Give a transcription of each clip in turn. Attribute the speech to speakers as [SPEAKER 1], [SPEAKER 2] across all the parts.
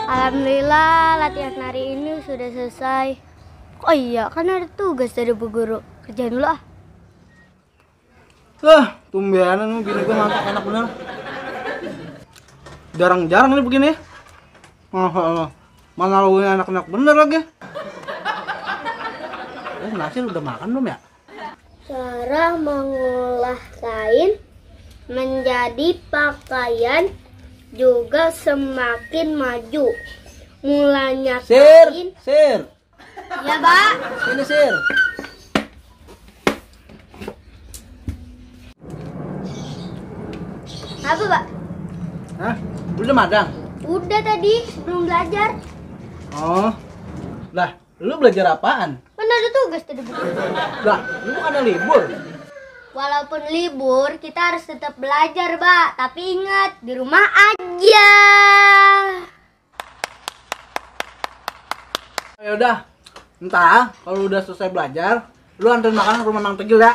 [SPEAKER 1] Alhamdulillah latihan hari ini sudah selesai. Oh iya, kan ada tugas dari Bu Guru. Kerjain dulu ah.
[SPEAKER 2] Tumbenan lu bini gue mantap enak bener. Jarang-jarang nih begini. Mana lu enak-enak bener lagi. Nasi udah makan belum ya?
[SPEAKER 1] Cara mengolah kain menjadi pakaian juga semakin maju. Mulanya kain.
[SPEAKER 2] Sir.
[SPEAKER 1] Ya, Pak.
[SPEAKER 2] Sini, Sir.
[SPEAKER 1] Apa, Pak?
[SPEAKER 2] Hah? Udah madang?
[SPEAKER 1] Udah tadi sebelum belajar.
[SPEAKER 2] Oh. Lah, lu belajar apaan?
[SPEAKER 1] Kan ada tugas tadi, Bu.
[SPEAKER 2] Lah, lu bukan ada libur.
[SPEAKER 1] Walaupun libur, kita harus tetap belajar, Pak. Tapi ingat, di rumah aja.
[SPEAKER 2] Ya udah. Entah, kalau udah selesai belajar, lu anterin makanan ke rumah Mang Tegil ya.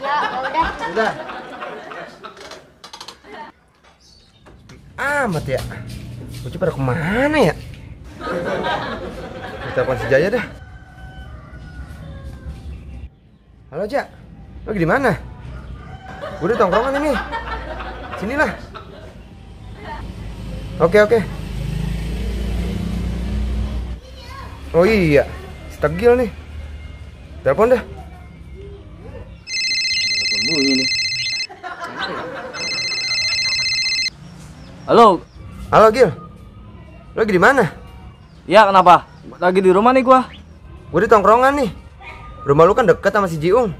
[SPEAKER 1] Ya udah.
[SPEAKER 2] Udah.
[SPEAKER 3] Amat ya. Bocah pada kemana ya? Kita telepon si Jaya dah. Halo, Jak. Lagi di mana? Gue udah tongkrongan ini. Sinilah. Oke. Oh iya, Tegil nih. Telepon dah.
[SPEAKER 2] Telepon bunyi nih. Halo,
[SPEAKER 3] Gil. Lo lagi di mana?
[SPEAKER 2] Ya kenapa? Lagi di rumah nih gua.
[SPEAKER 3] Gue di tongkrongan nih. Rumah lu kan deket sama si Jiung.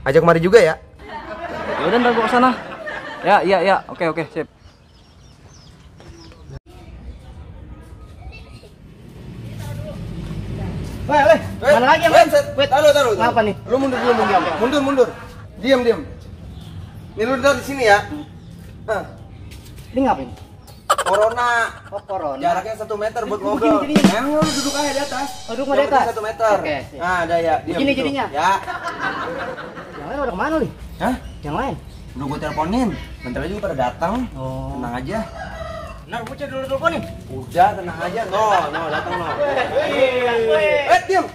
[SPEAKER 3] Ajak kemari juga ya.
[SPEAKER 2] Ya udah ntar gua kesana. Ya. Oke, sip. Mana lagi yang
[SPEAKER 3] Wait, taruh.
[SPEAKER 2] Kenapa nih?
[SPEAKER 3] Lu mundur dulu, mundur. Diam. Nih lu duduk di sini ya.
[SPEAKER 2] Ini ngapain?
[SPEAKER 3] Corona.
[SPEAKER 2] Oh, corona.
[SPEAKER 3] Jaraknya 1 meter buat ngobrol.
[SPEAKER 2] Begini.
[SPEAKER 3] Emang lu duduk aja di atas.
[SPEAKER 2] Oh, duduk di atas?
[SPEAKER 3] 1 meter.
[SPEAKER 2] Oke.
[SPEAKER 3] Nah, ada ya. Diam.
[SPEAKER 2] Begini
[SPEAKER 3] duduk.
[SPEAKER 2] jadinya?
[SPEAKER 3] Ya.
[SPEAKER 2] Yang lain udah kemana nih?
[SPEAKER 3] Hah?
[SPEAKER 2] Yang lain?
[SPEAKER 3] Udah gue teleponin. Bentar lagi juga pada datang.
[SPEAKER 2] Oh.
[SPEAKER 3] Tenang aja.
[SPEAKER 2] Nah, bocah dulu teleponin.
[SPEAKER 3] Udah, tenang aja. No, datang no. Diam.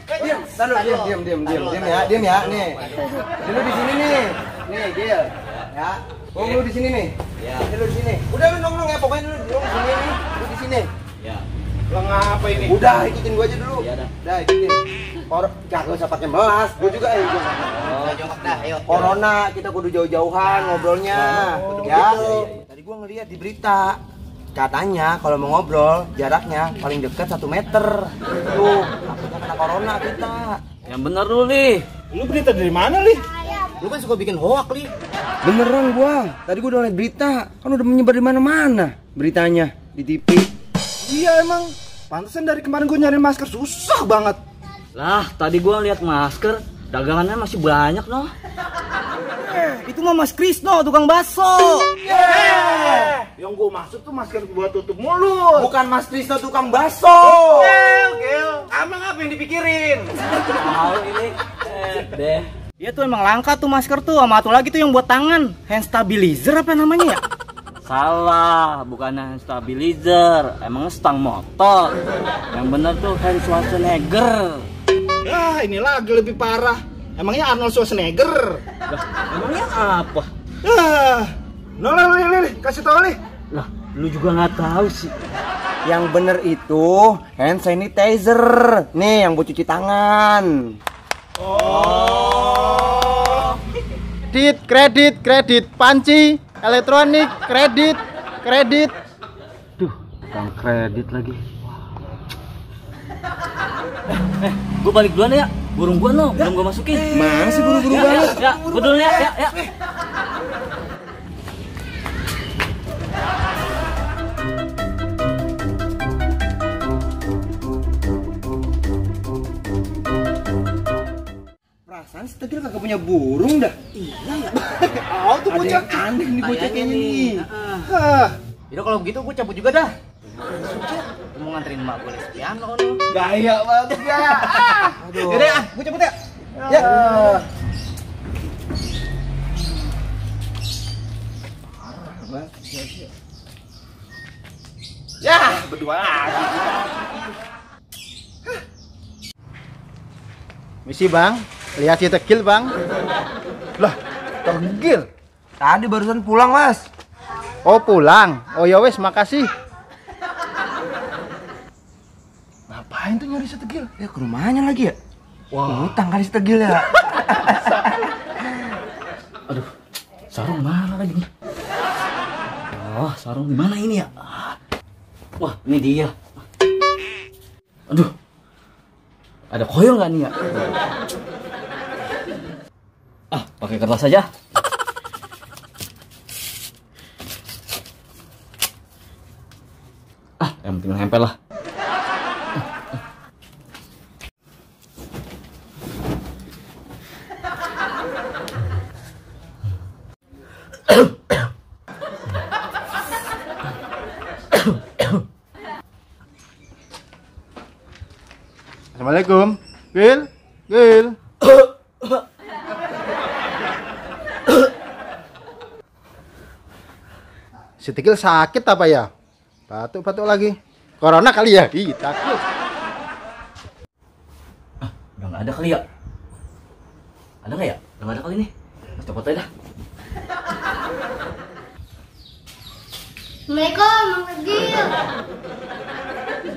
[SPEAKER 3] Taruh, diam ya. Diam ya. Nih. Lu di sini nih. Nih, Gil. Ya. Lu di sini nih. Ya. Lu di sini. Udah lu nongkrong ya, pokoknya lu di sini nih. Lu di sini.
[SPEAKER 2] Ya.
[SPEAKER 3] Lo ngapa ini? Udah, ikutin gua aja dulu. Iya dah. Udah, ikutin. Gak usah pakai melas. Gua juga ikut.
[SPEAKER 2] Jongkok dah, ayo.
[SPEAKER 3] Corona, kita kudu jauh-jauhan ngobrolnya. Ya. Tadi gua ngeliat di berita. Katanya kalau mau ngobrol jaraknya paling dekat 1 meter. Tuh, takutnya kena corona kita.
[SPEAKER 2] Yang bener lu, Li.
[SPEAKER 4] Lu berita dari mana, Li?
[SPEAKER 2] Lu kan suka bikin hoak, Li.
[SPEAKER 3] Beneran gua. Tadi gua udah liat berita. Kan udah menyebar di mana-mana beritanya di TV.
[SPEAKER 4] Iya emang. Pantesan dari kemarin gue nyari masker susah banget.
[SPEAKER 2] Lah, tadi gua lihat masker, dagangannya masih banyak, noh. Itu mah Mas Krisno, tukang bakso.
[SPEAKER 4] Yang gue maksud tuh masker buat tutup mulut.
[SPEAKER 3] Bukan Mas Krisno tukang bakso.
[SPEAKER 4] Gil. Emang apa yang dipikirin?
[SPEAKER 2] Tahu ini. Deh. Dia tuh emang langka tuh masker tuh, sama satu lagi tuh yang buat tangan, hand stabilizer apa namanya ya? Salah, bukan hand stabilizer, emang stang motor. Yang bener tuh hand Schwarzenegger.
[SPEAKER 4] Ah, ini lagi lebih parah. Emangnya Arnold Schwarzenegger?
[SPEAKER 2] Lah, emangnya apa?
[SPEAKER 4] Li, kasih tau Li.
[SPEAKER 2] Lah, lu juga nggak tahu sih.
[SPEAKER 3] Yang bener itu hand sanitizer. Nih yang buat cuci tangan.
[SPEAKER 4] Oh.
[SPEAKER 5] Kredit, panci, elektronik, kredit.
[SPEAKER 2] Duh, tukang kredit lagi. Gue balik duluan ya. Burung gua no, belum gua masukin.
[SPEAKER 3] Masih buru-buru banget.
[SPEAKER 2] Ya, gua duluan ya.
[SPEAKER 3] Kan si Tegil kagak punya burung dah.
[SPEAKER 4] Iya ya. Oh, tuh bocah
[SPEAKER 3] aneh nih bocah kayaknya nih.
[SPEAKER 4] Hah.
[SPEAKER 2] Yaudah kalau begitu gue cabut juga dah. Gue mau nganterin mak gue les piano nih.
[SPEAKER 4] Gaya banget ya.
[SPEAKER 3] Aduh.
[SPEAKER 4] Yaudah ya, gue cabut ya. Ya. Ya, berdua lagi.
[SPEAKER 5] Misi bang, lihat si Tegil bang.
[SPEAKER 4] Lah, Tegil.
[SPEAKER 3] Tadi barusan pulang, Mas.
[SPEAKER 5] Oh pulang. Oh ya wes, makasih.
[SPEAKER 4] Ngapain tuh nyari si Tegil?
[SPEAKER 3] Ya ke rumahnya lagi ya. Wah, utang kali si Tegil ya.
[SPEAKER 2] Aduh, sarung mana lagi nih? Oh, sarung di mana ini ya? Wah, ini dia. Aduh, ada koyo nggak nih ya? Ah, pakai kertas saja. Ah, yang penting nempel lah.
[SPEAKER 5] Assalamualaikum. Gil, Gil. Si Tegil sakit apa ya? Batuk-batuk lagi. Corona kali ya? Ih, takut.
[SPEAKER 2] Udah nggak ada kali ya? Ada nggak ya? Udah nggak ada kali nih. Mas copot aja dah.
[SPEAKER 1] Assalamualaikum, Mang Tegil.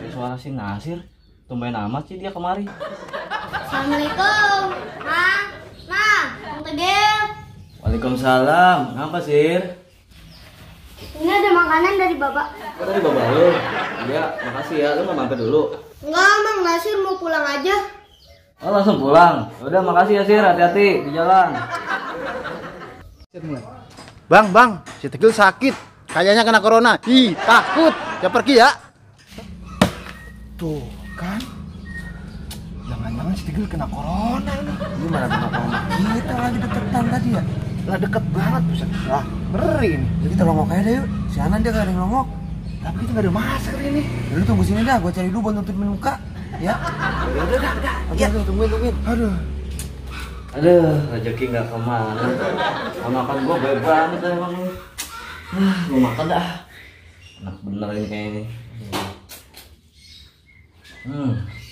[SPEAKER 2] Suara si Nasir. Tumben amat sih dia kemari.
[SPEAKER 1] Assalamualaikum, Mang. Mang Tegil.
[SPEAKER 2] Waalaikumsalam. Kenapa Sir?
[SPEAKER 1] Ini ada makanan dari Bapak.
[SPEAKER 2] Oh, tadi bapak lu. Iya, makasih ya. Lu nggak mampir dulu.
[SPEAKER 1] Enggak, Mang Nasir mau pulang aja.
[SPEAKER 2] Oh, langsung pulang. Udah, makasih ya Sir. Hati-hati di jalan.
[SPEAKER 5] Bang, si Tegil sakit. Kayaknya kena corona. Ih, takut. Ya pergi ya.
[SPEAKER 4] Tuh kan. Jangan-jangan si Tegil kena corona ini.
[SPEAKER 3] Ini mana sama kita lagi deketan tadi ya.
[SPEAKER 4] Lah deket banget buset. Lah, ngeri ini.
[SPEAKER 3] Jadi kita longok aja deh yuk. Si Anan dia gak ada yang longok.
[SPEAKER 4] Tapi kita nggak ada masker ini.
[SPEAKER 3] Lu tunggu sini dah, gua cari dulu buat nutupin muka. Ya.
[SPEAKER 4] Udah.
[SPEAKER 3] Ya, tungguin.
[SPEAKER 4] Aduh.
[SPEAKER 2] Aduh, rezeki nggak kemana. Mau makan gua baik banget dah emang ini. Mau makan dah. Enak bener ini kayaknya.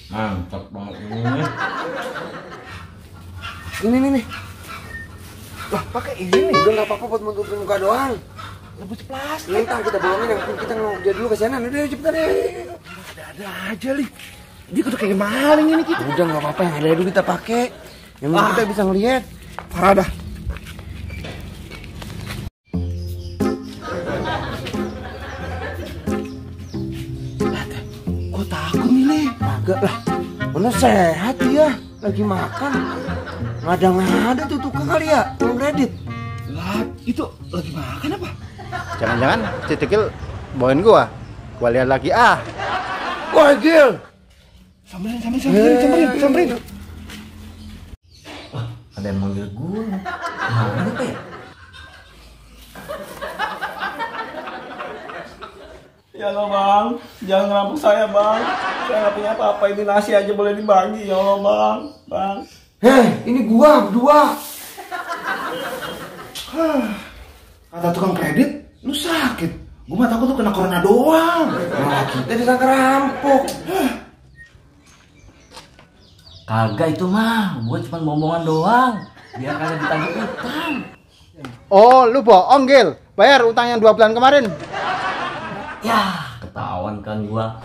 [SPEAKER 2] Mantap banget ini.
[SPEAKER 3] Ini nih.
[SPEAKER 4] Lah, pakai ini.
[SPEAKER 3] Udah nggak apa-apa buat nutupin muka doang.
[SPEAKER 4] Lebus plastik.
[SPEAKER 3] Ini ntar kita bohongin yang penting kita ngejar dulu ke sana. Udah cepetan deh.
[SPEAKER 4] Ada aja, Li. Dia udah kayak maling ini kita.
[SPEAKER 3] Udah nggak apa-apa yang ada dulu kita pakai. Yang penting kita bisa ngelihat.
[SPEAKER 4] Parah dah. Gue takut nih, Li.
[SPEAKER 3] Agak lah. Mana sehat dia. Lagi makan. Ngada-ngada tuh tukang kali ya. Uang kredit.
[SPEAKER 4] Lah, itu lagi makan apa?
[SPEAKER 5] Jangan-jangan si Tegil bawain gua. Gua lihat lagi ah.
[SPEAKER 3] Wah, Gil.
[SPEAKER 4] Samperin.
[SPEAKER 2] Wah, ada yang manggil gue. Mana apa ya?
[SPEAKER 6] Ya Allah bang, jangan ngerampok saya bang. Saya nggak punya apa-apa, ini nasi aja boleh dibagi ya Allah bang.
[SPEAKER 3] Ini gua berdua.
[SPEAKER 4] Kata tukang kredit, lu sakit. Gue mah takut tuh kena corona doang.
[SPEAKER 3] Nah, kita disangka rampok.
[SPEAKER 2] Kagak itu mah, gue cuma ngomongan doang. Biar kagak ditagih utang.
[SPEAKER 5] Oh, lu bohong, Gil. Bayar utang yang 2 bulan kemarin.
[SPEAKER 2] Ya, ketahuan kan gua.